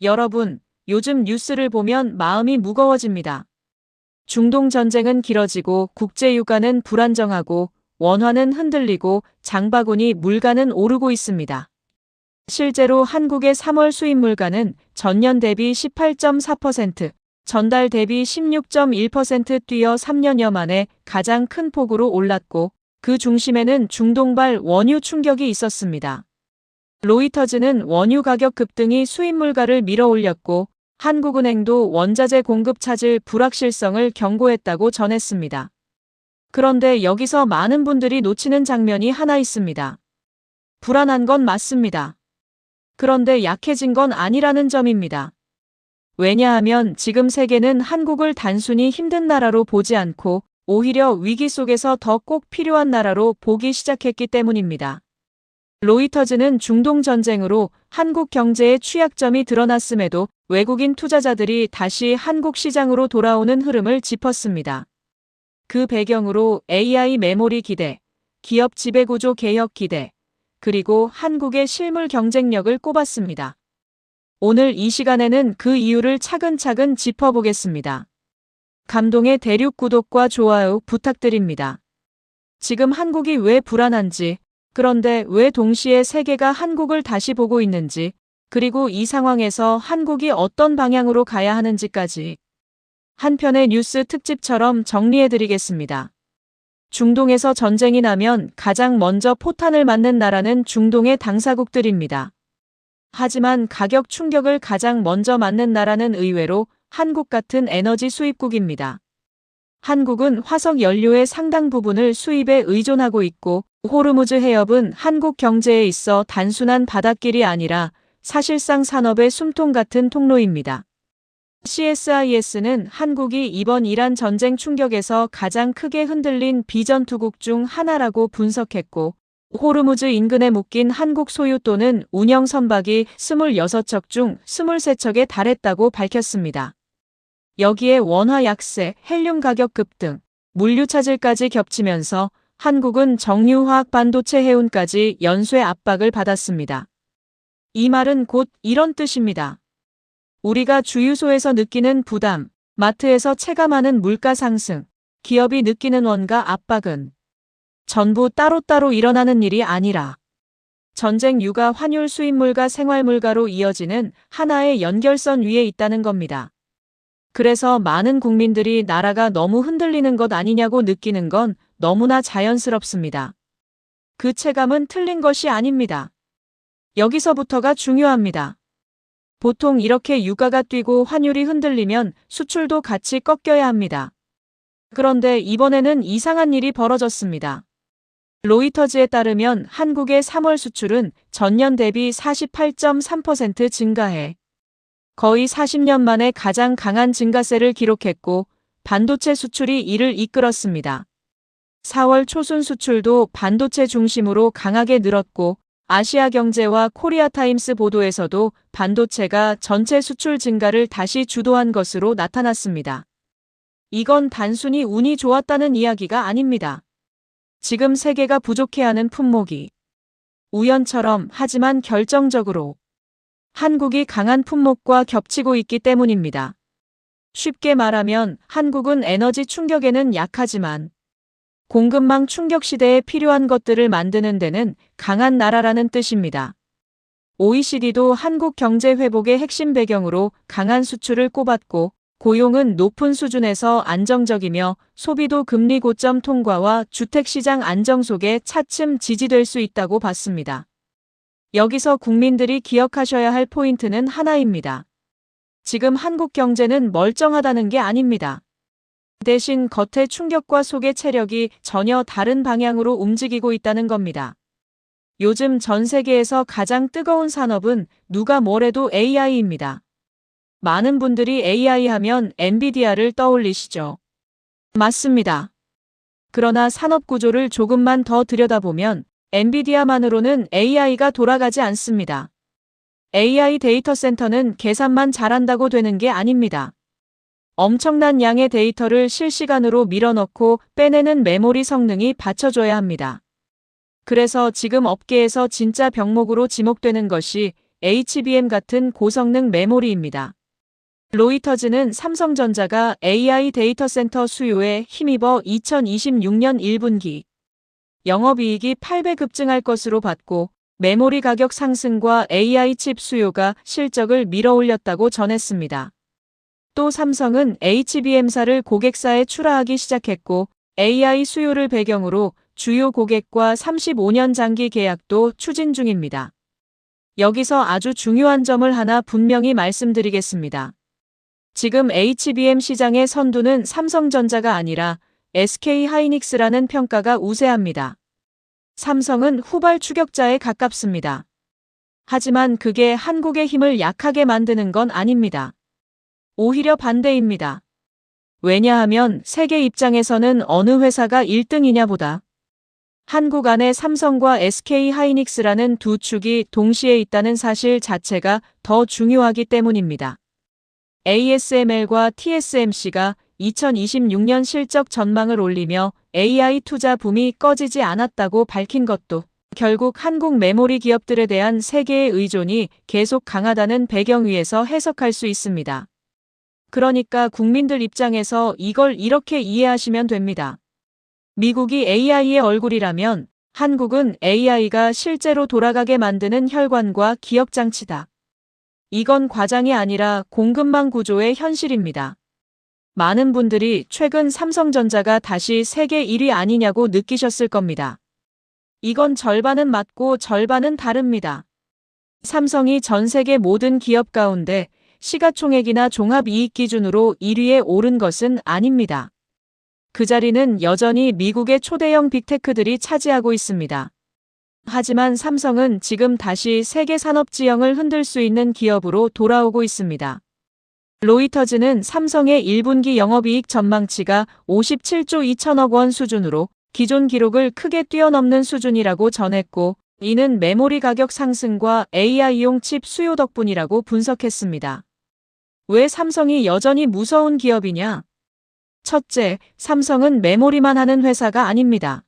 여러분, 요즘 뉴스를 보면 마음이 무거워집니다. 중동 전쟁은 길어지고 국제유가는 불안정하고 원화는 흔들리고 장바구니 물가는 오르고 있습니다. 실제로 한국의 3월 수입 물가는 전년 대비 18.4%, 전달 대비 16.1% 뛰어 3년여 만에 가장 큰 폭으로 올랐고 그 중심에는 중동발 원유 충격이 있었습니다. 로이터즈는 원유 가격 급등이 수입 물가를 밀어올렸고 한국은행도 원자재 공급 차질 불확실성을 경고했다고 전했습니다. 그런데 여기서 많은 분들이 놓치는 장면이 하나 있습니다. 불안한 건 맞습니다. 그런데 약해진 건 아니라는 점입니다. 왜냐하면 지금 세계는 한국을 단순히 힘든 나라로 보지 않고 오히려 위기 속에서 더 꼭 필요한 나라로 보기 시작했기 때문입니다. 로이터즈는 중동 전쟁으로 한국 경제의 취약점이 드러났음에도 외국인 투자자들이 다시 한국 시장으로 돌아오는 흐름을 짚었습니다. 그 배경으로 AI 메모리 기대, 기업 지배구조 개혁 기대, 그리고 한국의 실물 경쟁력을 꼽았습니다. 오늘 이 시간에는 그 이유를 차근차근 짚어보겠습니다. 감동의 대륙 구독과 좋아요 부탁드립니다. 지금 한국이 왜 불안한지, 그런데 왜 동시에 세계가 한국을 다시 보고 있는지, 그리고 이 상황에서 한국이 어떤 방향으로 가야 하는지까지 한 편의 뉴스 특집처럼 정리해드리겠습니다. 중동에서 전쟁이 나면 가장 먼저 포탄을 맞는 나라는 중동의 당사국들입니다. 하지만 가격 충격을 가장 먼저 맞는 나라는 의외로 한국 같은 에너지 수입국입니다. 한국은 화석 연료의 상당 부분을 수입에 의존하고 있고 호르무즈 해협은 한국 경제에 있어 단순한 바닷길이 아니라 사실상 산업의 숨통 같은 통로입니다. CSIS는 한국이 이번 이란 전쟁 충격에서 가장 크게 흔들린 비전투국 중 하나라고 분석했고 호르무즈 인근에 묶인 한국 소유또는 운영 선박이 26척 중 23척에 달했다고 밝혔습니다. 여기에 원화 약세, 헬륨 가격 급등, 물류 차질까지 겹치면서 한국은 정유화학 반도체 해운까지 연쇄 압박을 받았습니다. 이 말은 곧 이런 뜻입니다. 우리가 주유소에서 느끼는 부담, 마트에서 체감하는 물가 상승, 기업이 느끼는 원가 압박은 전부 따로따로 일어나는 일이 아니라 전쟁 유가 환율 수입물과 생활물가로 이어지는 하나의 연결선 위에 있다는 겁니다. 그래서 많은 국민들이 나라가 너무 흔들리는 것 아니냐고 느끼는 건 너무나 자연스럽습니다. 그 체감은 틀린 것이 아닙니다. 여기서부터가 중요합니다. 보통 이렇게 유가가 뛰고 환율이 흔들리면 수출도 같이 꺾여야 합니다. 그런데 이번에는 이상한 일이 벌어졌습니다. 로이터즈에 따르면 한국의 3월 수출은 전년 대비 48.3% 증가해 거의 40년 만에 가장 강한 증가세를 기록했고 반도체 수출이 이를 이끌었습니다. 4월 초순 수출도 반도체 중심으로 강하게 늘었고 아시아경제와 코리아타임스 보도에서도 반도체가 전체 수출 증가를 다시 주도한 것으로 나타났습니다. 이건 단순히 운이 좋았다는 이야기가 아닙니다. 지금 세계가 부족해하는 품목이 우연처럼 하지만 결정적으로 한국이 강한 품목과 겹치고 있기 때문입니다. 쉽게 말하면 한국은 에너지 충격에는 약하지만 공급망 충격 시대에 필요한 것들을 만드는 데는 강한 나라라는 뜻입니다. OECD도 한국 경제 회복의 핵심 배경으로 강한 수출을 꼽았고 고용은 높은 수준에서 안정적이며 소비도 금리 고점 통과와 주택시장 안정 속에 차츰 지지될 수 있다고 봤습니다. 여기서 국민들이 기억하셔야 할 포인트는 하나입니다. 지금 한국 경제는 멀쩡하다는 게 아닙니다. 대신 겉의 충격과 속의 체력이 전혀 다른 방향으로 움직이고 있다는 겁니다. 요즘 전 세계에서 가장 뜨거운 산업은 누가 뭐래도 AI입니다. 많은 분들이 AI 하면 엔비디아를 떠올리시죠. 맞습니다. 그러나 산업 구조를 조금만 더 들여다보면 엔비디아만으로는 AI가 돌아가지 않습니다. AI 데이터 센터는 계산만 잘한다고 되는 게 아닙니다. 엄청난 양의 데이터를 실시간으로 밀어넣고 빼내는 메모리 성능이 받쳐줘야 합니다. 그래서 지금 업계에서 진짜 병목으로 지목되는 것이 HBM 같은 고성능 메모리입니다. 로이터즈는 삼성전자가 AI 데이터 센터 수요에 힘입어 2026년 1분기 영업이익이 8배 급증할 것으로 봤고 메모리 가격 상승과 AI 칩 수요가 실적을 밀어올렸다고 전했습니다. 또 삼성은 HBM사를 고객사에 출하하기 시작했고 AI 수요를 배경으로 주요 고객과 35년 장기 계약도 추진 중입니다. 여기서 아주 중요한 점을 하나 분명히 말씀드리겠습니다. 지금 HBM 시장의 선두는 삼성전자가 아니라 SK하이닉스라는 평가가 우세합니다. 삼성은 후발 추격자에 가깝습니다. 하지만 그게 한국의 힘을 약하게 만드는 건 아닙니다. 오히려 반대입니다. 왜냐하면 세계 입장에서는 어느 회사가 1등이냐 보다 한국 안에 삼성과 SK하이닉스라는 두 축이 동시에 있다는 사실 자체가 더 중요하기 때문입니다. ASML과 TSMC가 2026년 실적 전망을 올리며 AI 투자 붐이 꺼지지 않았다고 밝힌 것도 결국 한국 메모리 기업들에 대한 세계의 의존이 계속 강하다는 배경 위에서 해석할 수 있습니다. 그러니까 국민들 입장에서 이걸 이렇게 이해하시면 됩니다. 미국이 AI의 얼굴이라면 한국은 AI가 실제로 돌아가게 만드는 혈관과 기억장치다. 이건 과장이 아니라 공급망 구조의 현실입니다. 많은 분들이 최근 삼성전자가 다시 세계 1위 아니냐고 느끼셨을 겁니다. 이건 절반은 맞고 절반은 다릅니다. 삼성이 전 세계 모든 기업 가운데 시가총액이나 종합이익 기준으로 1위에 오른 것은 아닙니다. 그 자리는 여전히 미국의 초대형 빅테크들이 차지하고 있습니다. 하지만 삼성은 지금 다시 세계 산업 지형을 흔들 수 있는 기업으로 돌아오고 있습니다. 로이터즈는 삼성의 1분기 영업이익 전망치가 57조 2천억 원 수준으로 기존 기록을 크게 뛰어넘는 수준이라고 전했고 이는 메모리 가격 상승과 AI용 칩 수요 덕분이라고 분석했습니다. 왜 삼성이 여전히 무서운 기업이냐? 첫째, 삼성은 메모리만 하는 회사가 아닙니다.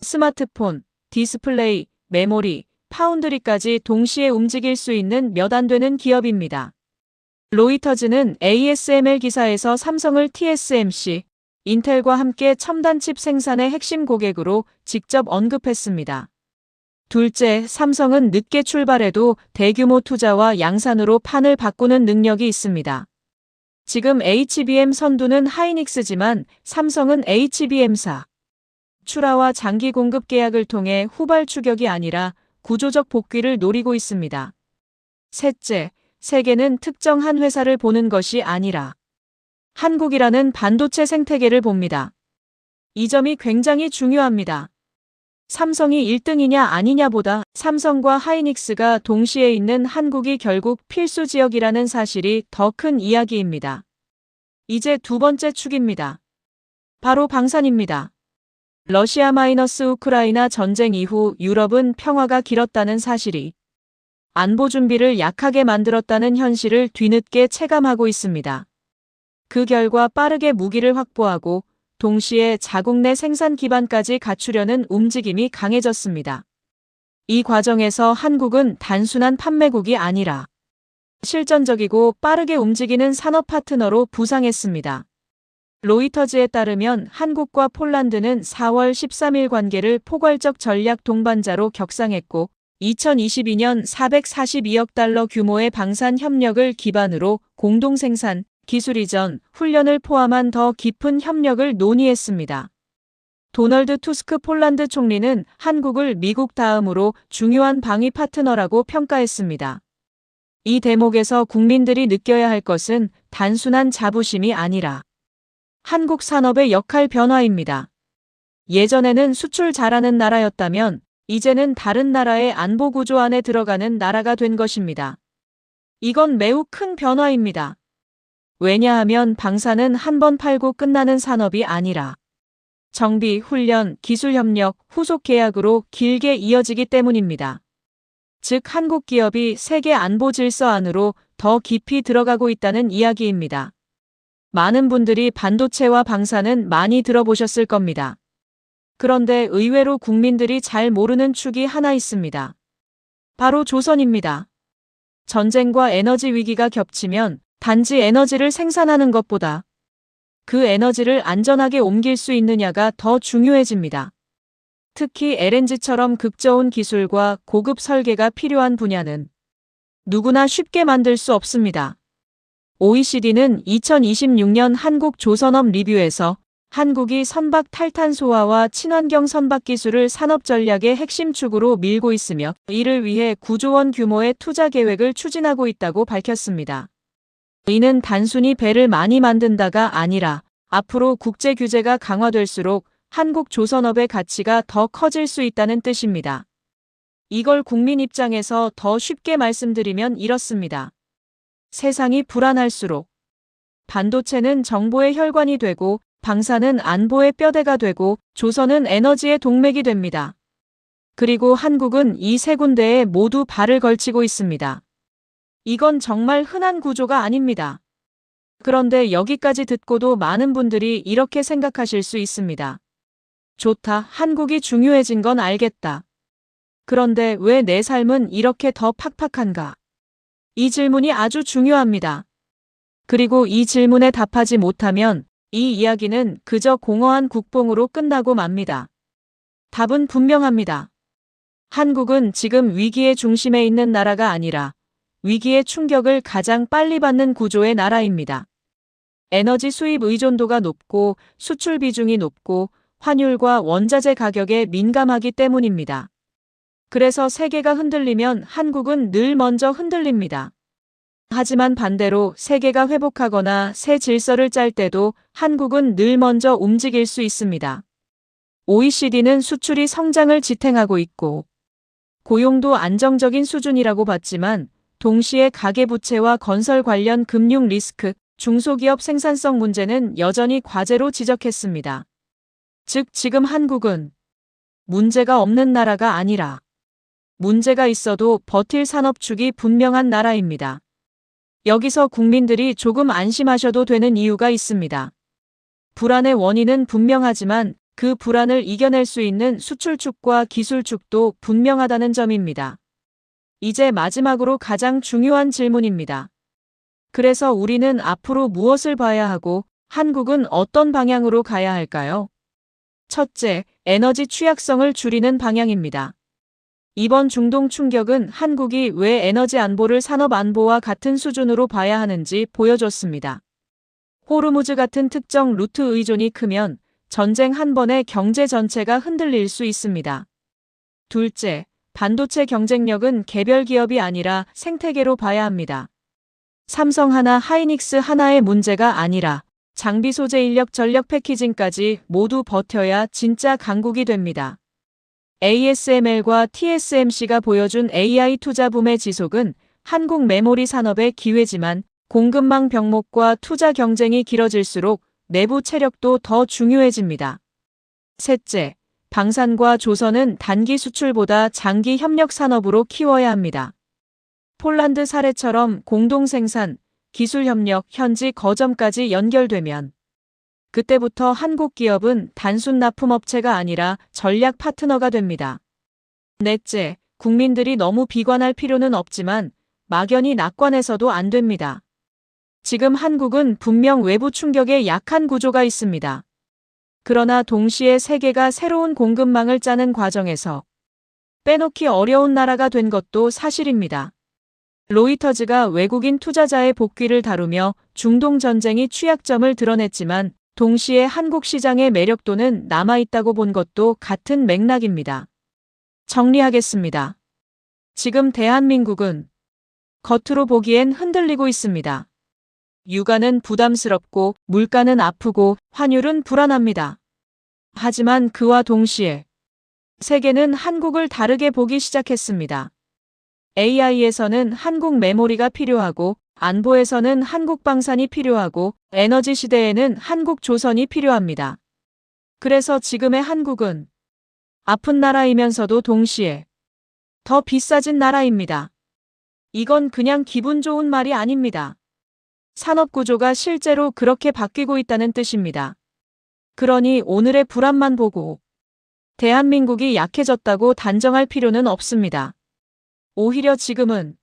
스마트폰, 디스플레이, 메모리, 파운드리까지 동시에 움직일 수 있는 몇 안 되는 기업입니다. 로이터즈는 ASML 기사에서 삼성을 TSMC, 인텔과 함께 첨단 칩 생산의 핵심 고객으로 직접 언급했습니다. 둘째, 삼성은 늦게 출발해도 대규모 투자와 양산으로 판을 바꾸는 능력이 있습니다. 지금 HBM 선두는 하이닉스지만 삼성은 HBM사 출하와 장기 공급 계약을 통해 후발 추격이 아니라 구조적 복귀를 노리고 있습니다. 셋째, 세계는 특정 한 회사를 보는 것이 아니라 한국이라는 반도체 생태계를 봅니다. 이 점이 굉장히 중요합니다. 삼성이 1등이냐 아니냐보다 삼성과 하이닉스가 동시에 있는 한국이 결국 필수 지역이라는 사실이 더 큰 이야기입니다. 이제 두 번째 축입니다. 바로 방산입니다. 러시아-우크라이나 전쟁 이후 유럽은 평화가 길었다는 사실이 안보 준비를 약하게 만들었다는 현실을 뒤늦게 체감하고 있습니다. 그 결과 빠르게 무기를 확보하고 동시에 자국 내 생산 기반까지 갖추려는 움직임이 강해졌습니다. 이 과정에서 한국은 단순한 판매국이 아니라 실전적이고 빠르게 움직이는 산업 파트너로 부상했습니다. 로이터즈에 따르면 한국과 폴란드는 4월 13일 관계를 포괄적 전략 동반자로 격상했고 2022년 442억 달러 규모의 방산 협력을 기반으로 공동 생산, 기술 이전, 훈련을 포함한 더 깊은 협력을 논의했습니다. 도널드 투스크 폴란드 총리는 한국을 미국 다음으로 중요한 방위 파트너라고 평가했습니다. 이 대목에서 국민들이 느껴야 할 것은 단순한 자부심이 아니라 한국 산업의 역할 변화입니다. 예전에는 수출 잘하는 나라였다면 이제는 다른 나라의 안보 구조 안에 들어가는 나라가 된 것입니다. 이건 매우 큰 변화입니다. 왜냐하면 방산은 한 번 팔고 끝나는 산업이 아니라 정비, 훈련, 기술 협력, 후속 계약으로 길게 이어지기 때문입니다. 즉 한국 기업이 세계 안보 질서 안으로 더 깊이 들어가고 있다는 이야기입니다. 많은 분들이 반도체와 방산은 많이 들어보셨을 겁니다. 그런데 의외로 국민들이 잘 모르는 축이 하나 있습니다. 바로 조선입니다. 전쟁과 에너지 위기가 겹치면 단지 에너지를 생산하는 것보다 그 에너지를 안전하게 옮길 수 있느냐가 더 중요해집니다. 특히 LNG처럼 극저온 기술과 고급 설계가 필요한 분야는 누구나 쉽게 만들 수 없습니다. OECD는 2026년 한국 조선업 리뷰에서 한국이 선박 탈탄소화와 친환경 선박 기술을 산업 전략의 핵심 축으로 밀고 있으며 이를 위해 9조 원 규모의 투자 계획을 추진하고 있다고 밝혔습니다. 이는 단순히 배를 많이 만든다가 아니라 앞으로 국제 규제가 강화될수록 한국 조선업의 가치가 더 커질 수 있다는 뜻입니다. 이걸 국민 입장에서 더 쉽게 말씀드리면 이렇습니다. 세상이 불안할수록 반도체는 정보의 혈관이 되고 방사는 안보의 뼈대가 되고 조선은 에너지의 동맥이 됩니다. 그리고 한국은 이 세 군데에 모두 발을 걸치고 있습니다. 이건 정말 흔한 구조가 아닙니다. 그런데 여기까지 듣고도 많은 분들이 이렇게 생각하실 수 있습니다. 좋다, 한국이 중요해진 건 알겠다. 그런데 왜 내 삶은 이렇게 더 팍팍한가? 이 질문이 아주 중요합니다. 그리고 이 질문에 답하지 못하면 이 이야기는 그저 공허한 국뽕으로 끝나고 맙니다. 답은 분명합니다. 한국은 지금 위기의 중심에 있는 나라가 아니라 위기의 충격을 가장 빨리 받는 구조의 나라입니다. 에너지 수입 의존도가 높고 수출 비중이 높고 환율과 원자재 가격에 민감하기 때문입니다. 그래서 세계가 흔들리면 한국은 늘 먼저 흔들립니다. 하지만 반대로 세계가 회복하거나 새 질서를 짤 때도 한국은 늘 먼저 움직일 수 있습니다. OECD는 수출이 성장을 지탱하고 있고 고용도 안정적인 수준이라고 봤지만 동시에 가계부채와 건설 관련 금융 리스크, 중소기업 생산성 문제는 여전히 과제로 지적했습니다. 즉 지금 한국은 문제가 없는 나라가 아니라 문제가 있어도 버틸 산업축이 분명한 나라입니다. 여기서 국민들이 조금 안심하셔도 되는 이유가 있습니다. 불안의 원인은 분명하지만 그 불안을 이겨낼 수 있는 수출축과 기술축도 분명하다는 점입니다. 이제 마지막으로 가장 중요한 질문입니다. 그래서 우리는 앞으로 무엇을 봐야 하고 한국은 어떤 방향으로 가야 할까요? 첫째, 에너지 취약성을 줄이는 방향입니다. 이번 중동 충격은 한국이 왜 에너지 안보를 산업 안보와 같은 수준으로 봐야 하는지 보여줬습니다. 호르무즈 같은 특정 루트 의존이 크면 전쟁 한 번에 경제 전체가 흔들릴 수 있습니다. 둘째, 반도체 경쟁력은 개별 기업이 아니라 생태계로 봐야 합니다. 삼성 하나, 하이닉스 하나의 문제가 아니라 장비 소재 인력 전력 패키징까지 모두 버텨야 진짜 강국이 됩니다. ASML과 TSMC가 보여준 AI 투자 붐의 지속은 한국 메모리 산업의 기회지만 공급망 병목과 투자 경쟁이 길어질수록 내부 체력도 더 중요해집니다. 셋째, 방산과 조선은 단기 수출보다 장기 협력 산업으로 키워야 합니다. 폴란드 사례처럼 공동 생산, 기술 협력, 현지 거점까지 연결되면 그때부터 한국 기업은 단순 납품업체가 아니라 전략 파트너가 됩니다. 넷째, 국민들이 너무 비관할 필요는 없지만 막연히 낙관해서도 안 됩니다. 지금 한국은 분명 외부 충격에 약한 구조가 있습니다. 그러나 동시에 세계가 새로운 공급망을 짜는 과정에서 빼놓기 어려운 나라가 된 것도 사실입니다. 로이터즈가 외국인 투자자의 복귀를 다루며 중동 전쟁이 취약점을 드러냈지만 동시에 한국 시장의 매력도는 남아있다고 본 것도 같은 맥락입니다. 정리하겠습니다. 지금 대한민국은 겉으로 보기엔 흔들리고 있습니다. 육아는 부담스럽고 물가는 아프고 환율은 불안합니다. 하지만 그와 동시에 세계는 한국을 다르게 보기 시작했습니다. AI에서는 한국 메모리가 필요하고 안보에서는 한국 방산이 필요하고 에너지 시대에는 한국 조선이 필요합니다. 그래서 지금의 한국은 아픈 나라이면서도 동시에 더 비싸진 나라입니다. 이건 그냥 기분 좋은 말이 아닙니다. 산업 구조가 실제로 그렇게 바뀌고 있다는 뜻입니다. 그러니 오늘의 불안만 보고 대한민국이 약해졌다고 단정할 필요는 없습니다. 오히려 지금은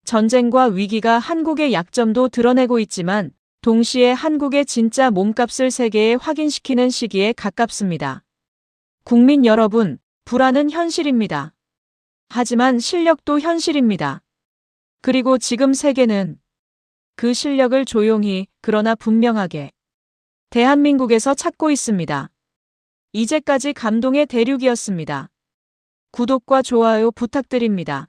전쟁과 위기가 한국의 약점도 드러내고 있지만 동시에 한국의 진짜 몸값을 세계에 확인시키는 시기에 가깝습니다. 국민 여러분, 불안은 현실입니다. 하지만 실력도 현실입니다. 그리고 지금 세계는 그 실력을 조용히, 그러나 분명하게 대한민국에서 찾고 있습니다. 이제까지 감동의 대륙이었습니다. 구독과 좋아요 부탁드립니다.